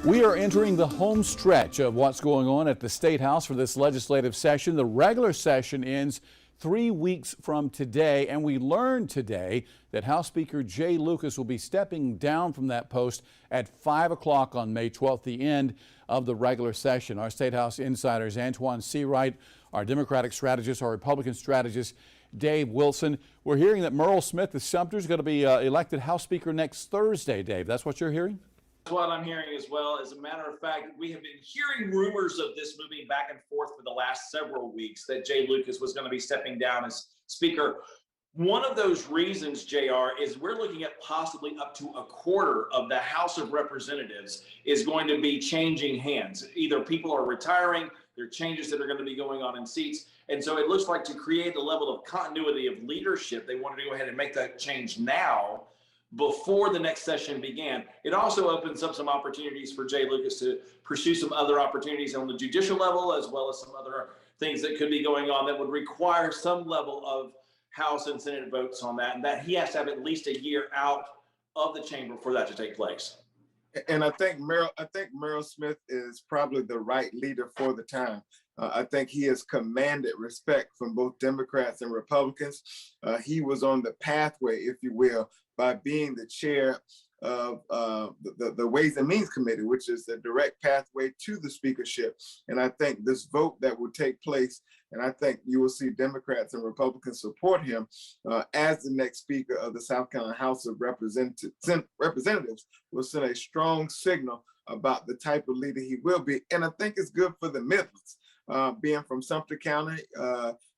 We are entering the home stretch of what's going on at the State House for this legislative session. The regular session ends 3 weeks from today, and we learned today that House Speaker Jay Lucas will be stepping down from that post at 5 o'clock on May 12th, the end of the regular session. Our State House insiders, Antoine Seawright, our Democratic strategist, our Republican strategist, Dave Wilson. We're hearing that Merle Smith of Sumter is going to be elected House Speaker next Thursday, Dave. That's what you're hearing? That's what I'm hearing as well. As a matter of fact, we have been hearing rumors of this moving back and forth for the last several weeks, that Jay Lucas was going to be stepping down as Speaker. One of those reasons, JR, is we're looking at possibly up to a quarter of the House of Representatives is going to be changing hands. Either people are retiring, there are changes that are going to be going on in seats. And so it looks like to create a level of continuity of leadership, they wanted to go ahead and make that change now before the next session began. It also opens up some opportunities for Jay Lucas to pursue some other opportunities on the judicial level, as well as some other things that could be going on that would require some level of House and Senate votes on that, and that he has to have at least a year out of the chamber for that to take place. And I think Merle Smith is probably the right leader for the time. I think he has commanded respect from both Democrats and Republicans. He was on the pathway, if you will, by being the chair of the Ways and Means Committee, which is the direct pathway to the speakership. And I think this vote that will take place, and I think you will see Democrats and Republicans support him as the next Speaker of the South Carolina House of Representatives, will send a strong signal about the type of leader he will be. And I think it's good for the Midlands. Being from Sumter County,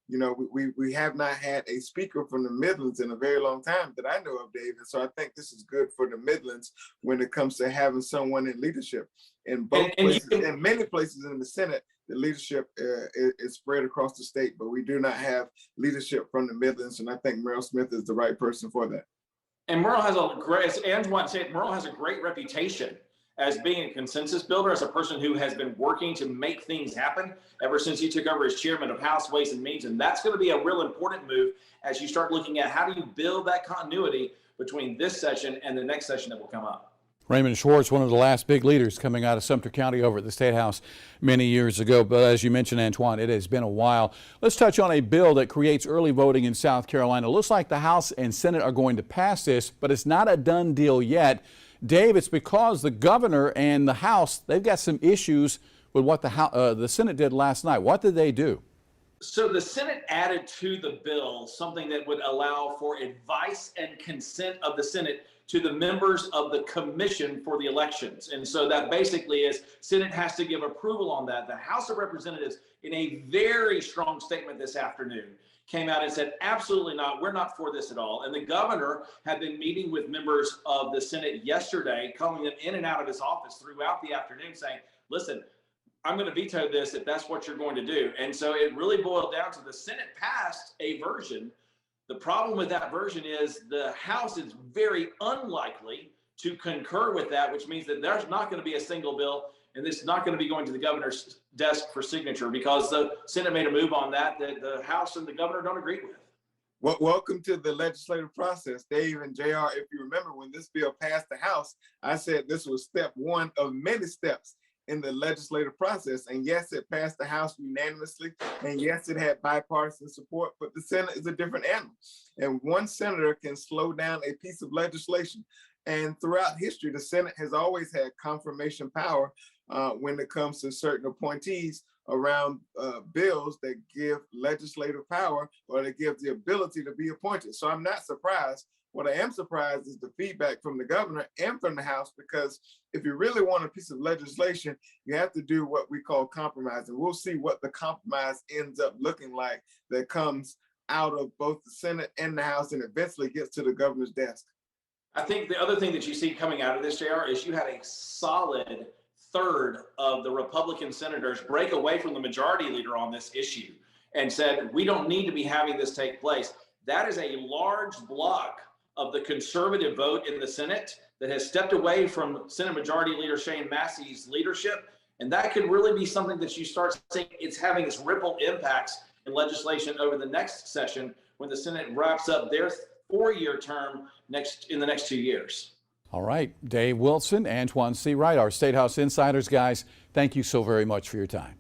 you know, we have not had a speaker from the Midlands in a very long time that I know of, Dave. And so I think this is good for the Midlands when it comes to having someone in leadership. In both places, in many places in the Senate, the leadership is spread across the state, but we do not have leadership from the Midlands. And I think Merle Smith is the right person for that. And Merle has a great, as Antoine said, Merle has a great reputation as being a consensus builder, as a person who has been working to make things happen ever since he took over as chairman of House Ways and Means. And that's going to be a real important move as you start looking at how do you build that continuity between this session and the next session that will come up. Raymond Schwartz, one of the last big leaders coming out of Sumter County over at the State House many years ago. But as you mentioned, Antoine, it has been a while. Let's touch on a bill that creates early voting in South Carolina. It looks like the House and Senate are going to pass this, but it's not a done deal yet. Dave, it's because the governor and the House, they've got some issues with what the Senate did last night. What did they do? So the Senate added to the bill something that would allow for advice and consent of the Senate to the members of the commission for the elections. And so that basically is Senate has to give approval on that. The House of Representatives, in a very strong statement this afternoon, came out and said, absolutely not, we're not for this at all. And the governor had been meeting with members of the Senate yesterday, calling them in and out of his office throughout the afternoon saying, listen, I'm going to veto this if that's what you're going to do. And so it really boiled down to the Senate passed a version. The problem with that version is the House is very unlikely to concur with that, which means that there's not going to be a single bill, and this is not going to be going to the governor's desk for signature because the Senate made a move on that the House and the governor don't agree with. Well, welcome to the legislative process, Dave and JR. If you remember when this bill passed the House, I said this was step one of many steps in the legislative process. And yes, it passed the House unanimously. And yes, it had bipartisan support, but the Senate is a different animal. And one senator can slow down a piece of legislation. And throughout history, the Senate has always had confirmation power when it comes to certain appointees around bills that give legislative power or that give the ability to be appointed. So I'm not surprised. What I am surprised is the feedback from the governor and from the House, because if you really want a piece of legislation, you have to do what we call compromise. And we'll see what the compromise ends up looking like that comes out of both the Senate and the House and eventually gets to the governor's desk. I think the other thing that you see coming out of this, JR, is you had a solid third of the Republican senators break away from the majority leader on this issue and said, we don't need to be having this take place. That is a large block of the conservative vote in the Senate that has stepped away from Senate Majority Leader Shane Massey's leadership. And that could really be something that you start seeing it's having its ripple impacts in legislation over the next session when the Senate wraps up their 4-year term in the next 2 years. All right, Dave Wilson, Antoine C. Wright, our State House Insiders, guys, thank you so very much for your time.